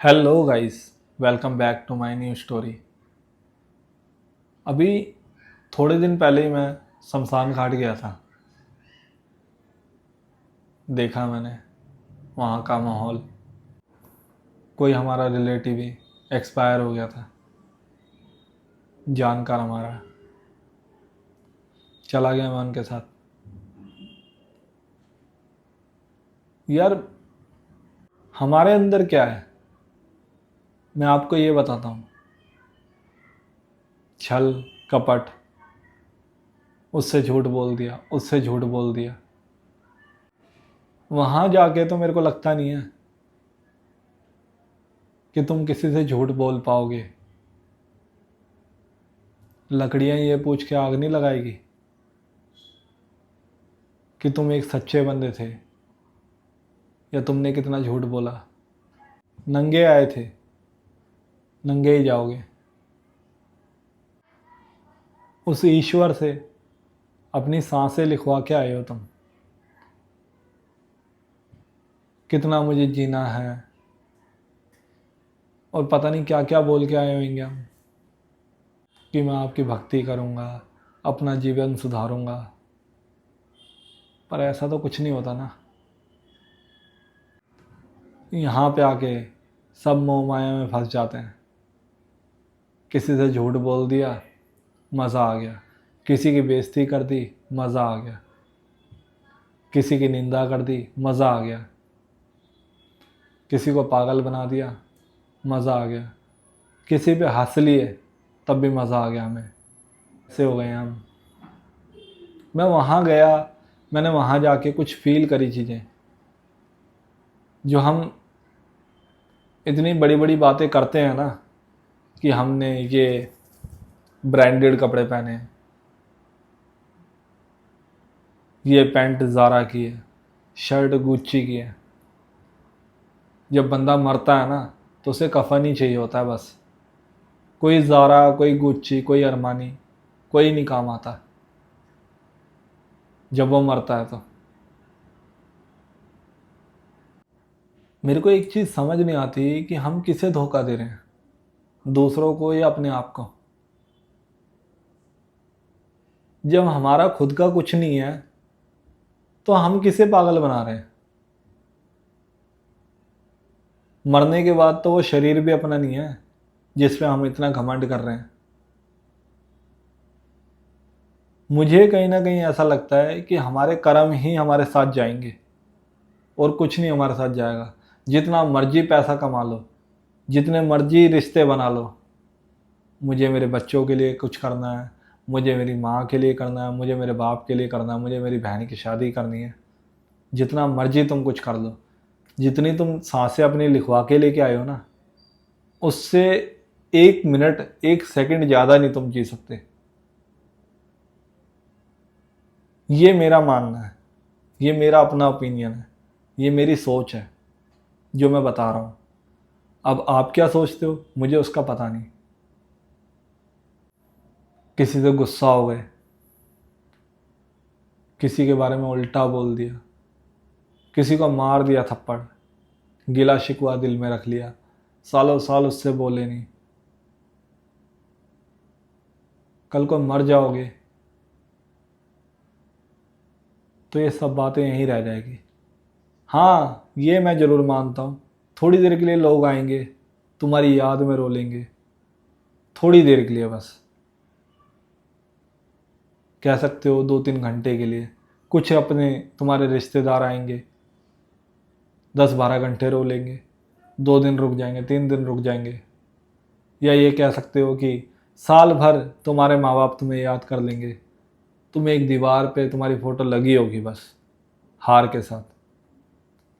Hello guys, welcome back to my new story. अभी थोड़े दिन पहले ही मैं शमशान घाट गया था। देखा मैंने वहाँ का माहौल। कोई हमारा रिलेटिव ही एक्सपायर हो गया था, जानकार हमारा। चला गया मैं उनके साथ। यार, हमारे अंदर क्या है मैं आपको ये बताता हूँ। छल, कपट, उससे झूठ बोल दिया, उससे झूठ बोल दिया। वहाँ जाके तो मेरे को लगता नहीं है कि तुम किसी से झूठ बोल पाओगे। लकड़ियाँ ये पूछ के आग नहीं लगाएगी कि तुम एक सच्चे बंदे थे या तुमने कितना झूठ बोला। नंगे आए थे, नंगे ही जाओगे। उस ईश्वर से अपनी सांसें लिखवा के आए हो तुम। कितना मुझे जीना है और पता नहीं क्या क्या बोल के आए होंगे हम, कि मैं आपकी भक्ति करूँगा, अपना जीवन सुधारूँगा। पर ऐसा तो कुछ नहीं होता ना। यहाँ पे आके सब मोह माया में फंस जाते हैं। किसी से झूठ बोल दिया, मज़ा आ गया। किसी की बेइज्जती कर दी, मज़ा आ गया। किसी की निंदा कर दी, मज़ा आ गया। किसी को पागल बना दिया, मज़ा आ गया। किसी पे हंस लिए, तब भी मज़ा आ गया हमें। ऐसे हो गए हम। मैं वहाँ गया, मैंने वहाँ जाके कुछ फ़ील करी चीज़ें जो हम इतनी बड़ी बड़ी बातें करते हैं ना, कि हमने ये ब्रांडेड कपड़े पहने हैं, ये पैंट ज़ारा की है, शर्ट गुच्ची की है। जब बंदा मरता है ना, तो उसे कफन ही चाहिए होता है बस। कोई ज़ारा, कोई गुच्ची, कोई अरमानी, कोई नहीं काम आता जब वो मरता है। तो मेरे को एक चीज़ समझ नहीं आती कि हम किसे धोखा दे रहे हैं, दूसरों को या अपने आप को। जब हमारा खुद का कुछ नहीं है तो हम किसे पागल बना रहे हैं। मरने के बाद तो वो शरीर भी अपना नहीं है जिस पे हम इतना घमंड कर रहे हैं। मुझे कहीं ना कहीं ऐसा लगता है कि हमारे कर्म ही हमारे साथ जाएंगे और कुछ नहीं हमारे साथ जाएगा। जितना मर्जी पैसा कमा लो, जितने मर्जी रिश्ते बना लो, मुझे मेरे बच्चों के लिए कुछ करना है, मुझे मेरी माँ के लिए करना है, मुझे मेरे बाप के लिए करना है, मुझे मेरी बहन की शादी करनी है। जितना मर्जी तुम कुछ कर लो, जितनी तुम सांसें अपनी लिखवा के लेके आए हो ना, उससे एक मिनट, एक सेकंड ज़्यादा नहीं तुम जी सकते। ये मेरा मानना है, ये मेरा अपना ओपिनियन है, ये मेरी सोच है जो मैं बता रहा हूँ। अब आप क्या सोचते हो मुझे उसका पता नहीं। किसी से गुस्सा हो गए, किसी के बारे में उल्टा बोल दिया, किसी को मार दिया थप्पड़, गिला शिकवा दिल में रख लिया, सालों साल उससे बोले नहीं। कल को मर जाओगे तो ये सब बातें यहीं रह जाएगी। हाँ, ये मैं ज़रूर मानता हूँ, थोड़ी देर के लिए लोग आएंगे, तुम्हारी याद में रोलेंगे, थोड़ी देर के लिए बस। कह सकते हो 2-3 घंटे के लिए। कुछ अपने तुम्हारे रिश्तेदार आएंगे, 10-12 घंटे रो लेंगे, 2 दिन रुक जाएंगे, 3 दिन रुक जाएंगे। या ये कह सकते हो कि साल भर तुम्हारे माँ बाप तुम्हें याद कर लेंगे। तुम एक दीवार पे तुम्हारी फ़ोटो लगी होगी बस, हार के साथ,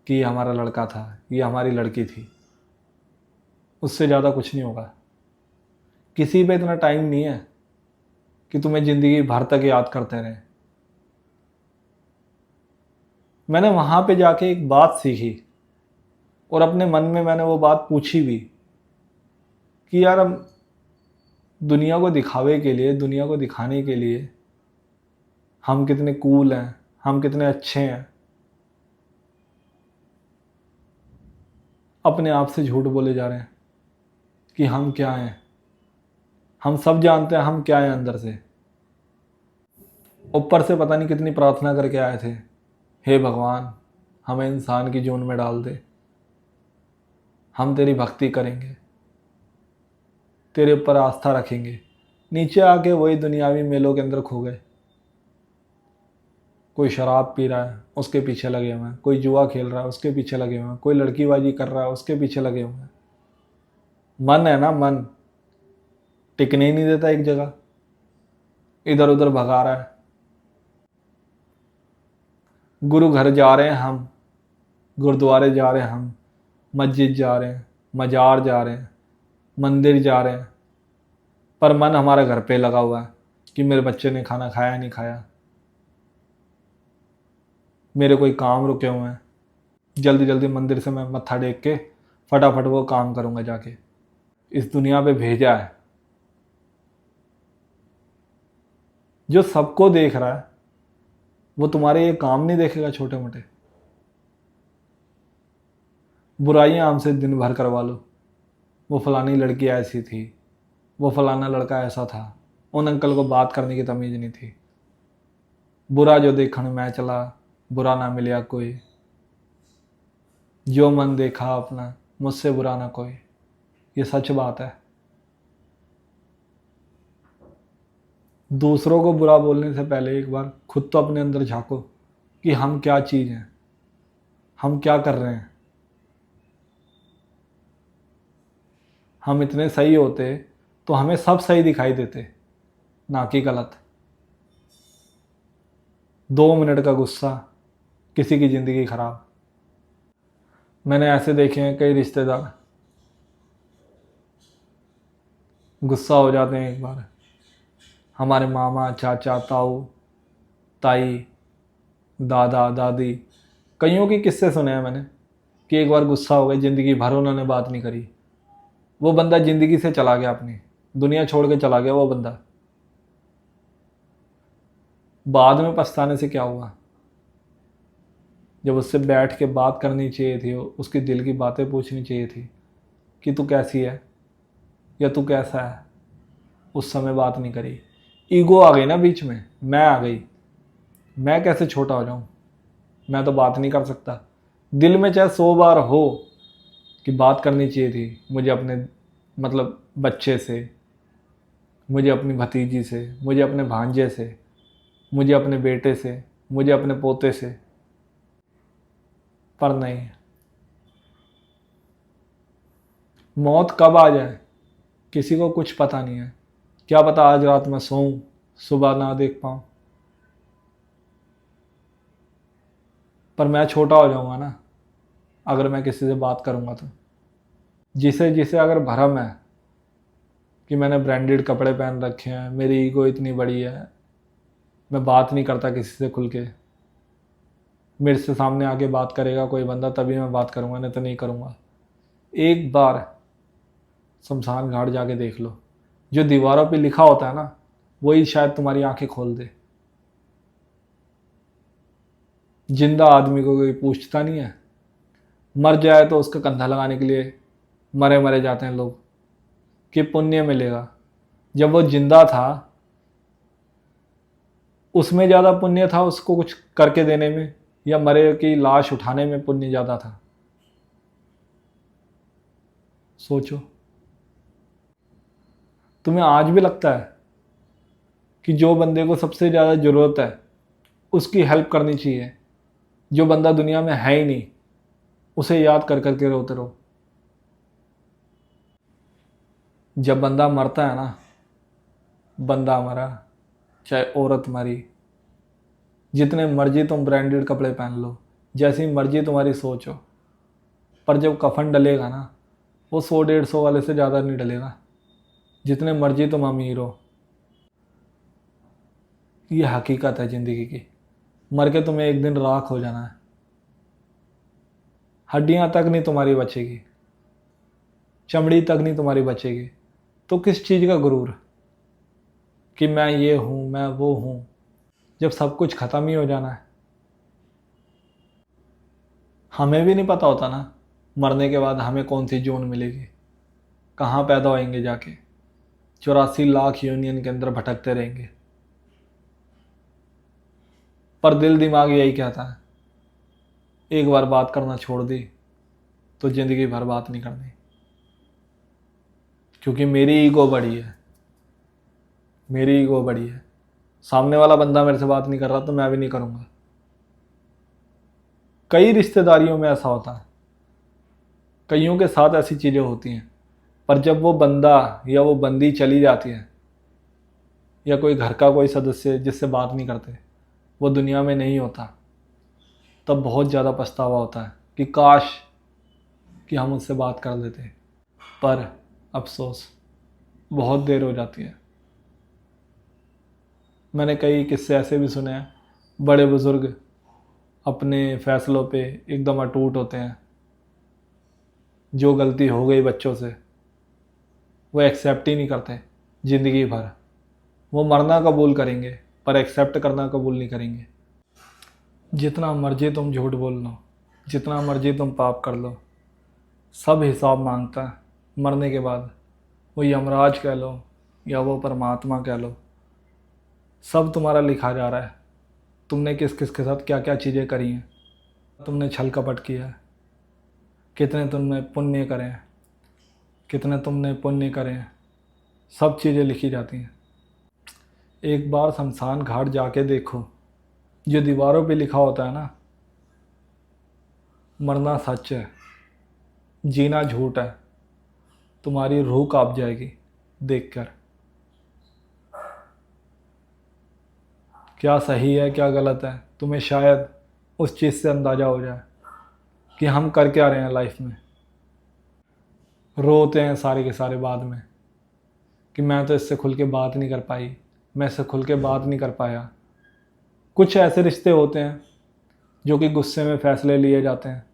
कि ये हमारा लड़का था, ये हमारी लड़की थी। उससे ज़्यादा कुछ नहीं होगा। किसी पे इतना टाइम नहीं है कि तुम्हें ज़िंदगी भर तक याद करते रहें। मैंने वहाँ पे जाके एक बात सीखी और अपने मन में मैंने वो बात पूछी भी, कि यार हम दुनिया को दिखावे के लिए, दुनिया को दिखाने के लिए हम कितने कूल हैं, हम कितने अच्छे हैं। अपने आप से झूठ बोले जा रहे हैं कि हम क्या हैं। हम सब जानते हैं हम क्या हैं अंदर से। ऊपर से पता नहीं कितनी प्रार्थना करके आए थे, हे भगवान हमें इंसान की जून में डाल दे, हम तेरी भक्ति करेंगे, तेरे ऊपर आस्था रखेंगे। नीचे आके वही दुनियावी मेलों के अंदर खो गए। कोई शराब पी रहा है उसके पीछे लगे हुए हैं, कोई जुआ खेल रहा है उसके पीछे लगे हुए हैं, कोई लड़कीबाजी कर रहा है उसके पीछे लगे हुए हैं। मन है ना, मन टिकने ही नहीं देता एक जगह, इधर उधर भगा रहा है। गुरु घर जा रहे हैं हम, गुरुद्वारे जा रहे हैं हम, मस्जिद जा रहे हैं, मजार जा रहे हैं, मंदिर जा रहे हैं, पर मन हमारा घर पे लगा हुआ है कि मेरे बच्चे ने खाना खाया नहीं खाया, मेरे कोई काम रुके हुए हैं, जल्दी जल्दी मंदिर से मैं मत्था टेक के फटाफट वो काम करूँगा जाके। इस दुनिया पे भेजा है जो सबको देख रहा है, वो तुम्हारे ये काम नहीं देखेगा छोटे मोटे। बुराइयां हमसे दिन भर करवा लो, वो फलानी लड़की ऐसी थी, वो फलाना लड़का ऐसा था, उन अंकल को बात करने की तमीज़ नहीं थी, बुरा जो देखण मैं चला बुरा ना मिलया कोई, जो मन देखा अपना मुझसे बुरा ना कोई। ये सच बात है। दूसरों को बुरा बोलने से पहले एक बार खुद तो अपने अंदर झांको कि हम क्या चीज़ हैं, हम क्या कर रहे हैं। हम इतने सही होते तो हमें सब सही दिखाई देते, ना कि गलत। 2 मिनट का गुस्सा किसी की ज़िंदगी खराब। मैंने ऐसे देखे हैं कई रिश्तेदार गुस्सा हो जाते हैं एक बार। हमारे मामा चाचा ताऊ ताई दादा दादी, कईयों के किस्से सुने हैं मैंने कि एक बार गुस्सा हो गए, ज़िंदगी भर उन्होंने बात नहीं करी। वो बंदा ज़िंदगी से चला गया, अपनी दुनिया छोड़ के चला गया वो बंदा। बाद में पछताने से क्या हुआ, जब उससे बैठ के बात करनी चाहिए थी, उसकी दिल की बातें पूछनी चाहिए थी कि तू कैसी है या तू कैसा है, उस समय बात नहीं करी। ईगो आ गई ना बीच में, मैं आ गई, मैं कैसे छोटा हो जाऊं, मैं तो बात नहीं कर सकता। दिल में चाहे 100 बार हो कि बात करनी चाहिए थी मुझे अपने मतलब बच्चे से, मुझे अपनी भतीजी से, मुझे अपने भांजे से, मुझे अपने बेटे से, मुझे अपने पोते से, पर नहीं। मौत कब आ जाए किसी को कुछ पता नहीं है। क्या पता आज रात मैं सोऊं सुबह ना देख पाऊं, पर मैं छोटा हो जाऊंगा ना अगर मैं किसी से बात करूंगा तो। जिसे जिसे अगर भरम है कि मैंने ब्रांडेड कपड़े पहन रखे हैं, मेरी ईगो इतनी बड़ी है, मैं बात नहीं करता किसी से खुल के, मेरे से सामने आके बात करेगा कोई बंदा तभी मैं बात करूंगा, नहीं तो नहीं करूंगा। एक बार शमशान घाट जाके देख लो, जो दीवारों पे लिखा होता है ना वही शायद तुम्हारी आंखें खोल दे। जिंदा आदमी को कोई पूछता नहीं है, मर जाए तो उसका कंधा लगाने के लिए मरे मरे जाते हैं लोग कि पुण्य मिलेगा। जब वो जिंदा था उसमें ज़्यादा पुण्य था उसको कुछ करके देने में, या मरे की लाश उठाने में पुण्य ज़्यादा था? सोचो। तुम्हें आज भी लगता है कि जो बंदे को सबसे ज़्यादा ज़रूरत है उसकी हेल्प करनी चाहिए, जो बंदा दुनिया में है ही नहीं उसे याद कर करके रोते रहो? जब बंदा मरता है ना, बंदा मरा चाहे औरत मरी, जितने मर्जी तुम ब्रांडेड कपड़े पहन लो, जैसी मर्जी तुम्हारी सोच हो, पर जब कफन डलेगा ना वो 100-150 वाले से ज़्यादा नहीं डलेगा, जितने मर्जी तुम अमीर हो। ये हकीकत है ज़िंदगी की। मर के तुम्हें एक दिन राख हो जाना है, हड्डियां तक नहीं तुम्हारी बचेगी, चमड़ी तक नहीं तुम्हारी बचेगी। तो किस चीज़ का गुरूर कि मैं ये हूँ मैं वो हूँ, जब सब कुछ ख़त्म ही हो जाना है। हमें भी नहीं पता होता ना मरने के बाद हमें कौन सी जोन मिलेगी, कहाँ पैदा होएंगे जाके, 84 लाख यूनियन के अंदर भटकते रहेंगे। पर दिल दिमाग यही कहता है, एक बार बात करना छोड़ दी तो ज़िंदगी भर बात नहीं करनी। क्योंकि मेरी ईगो बड़ी है, मेरी ईगो बड़ी है। सामने वाला बंदा मेरे से बात नहीं कर रहा तो मैं भी नहीं करूँगा। कई रिश्तेदारियों में ऐसा होता है, कईयों के साथ ऐसी चीज़ें होती हैं, पर जब वो बंदा या वो बंदी चली जाती है, या कोई घर का कोई सदस्य जिससे बात नहीं करते वो दुनिया में नहीं होता, तब बहुत ज़्यादा पछतावा होता है कि काश कि हम उससे बात कर लेते। पर अफसोस बहुत देर हो जाती है। मैंने कई किस्से ऐसे भी सुने हैं, बड़े बुज़ुर्ग अपने फ़ैसलों पे एकदम अटूट होते हैं। जो गलती हो गई बच्चों से वो एक्सेप्ट ही नहीं करते ज़िंदगी भर। वो मरना कबूल करेंगे पर एक्सेप्ट करना कबूल नहीं करेंगे। जितना मर्जी तुम झूठ बोल लो, जितना मर्जी तुम पाप कर लो, सब हिसाब मांगता है मरने के बाद। वो यमराज कह लो या वो परमात्मा कह लो, सब तुम्हारा लिखा जा रहा है। तुमने किस किस के साथ क्या क्या चीज़ें करी हैं, तुमने छल कपट किया है, कितने तुमने पुण्य करे हैं, कितने तुमने पुण्य करे हैं, सब चीज़ें लिखी जाती हैं। एक बार शमशान घाट जाके देखो, जो दीवारों पे लिखा होता है ना, मरना सच है, जीना झूठ है, तुम्हारी रूह कांप जाएगी देखकर। क्या सही है क्या गलत है तुम्हें शायद उस चीज़ से अंदाज़ा हो जाए कि हम कर क्या रहे हैं लाइफ में। रोते हैं सारे के सारे बाद में कि मैं तो इससे खुल के बात नहीं कर पाई, मैं इससे खुल के बात नहीं कर पाया। कुछ ऐसे रिश्ते होते हैं जो कि गुस्से में फ़ैसले लिए जाते हैं,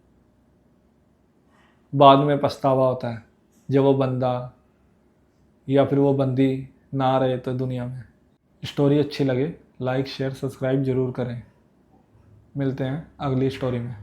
बाद में पछतावा होता है जब वो बंदा या फिर वो बंदी ना रहे तो दुनिया में। स्टोरी अच्छी लगे लाइक शेयर सब्सक्राइब ज़रूर करें। मिलते हैं अगली स्टोरी में।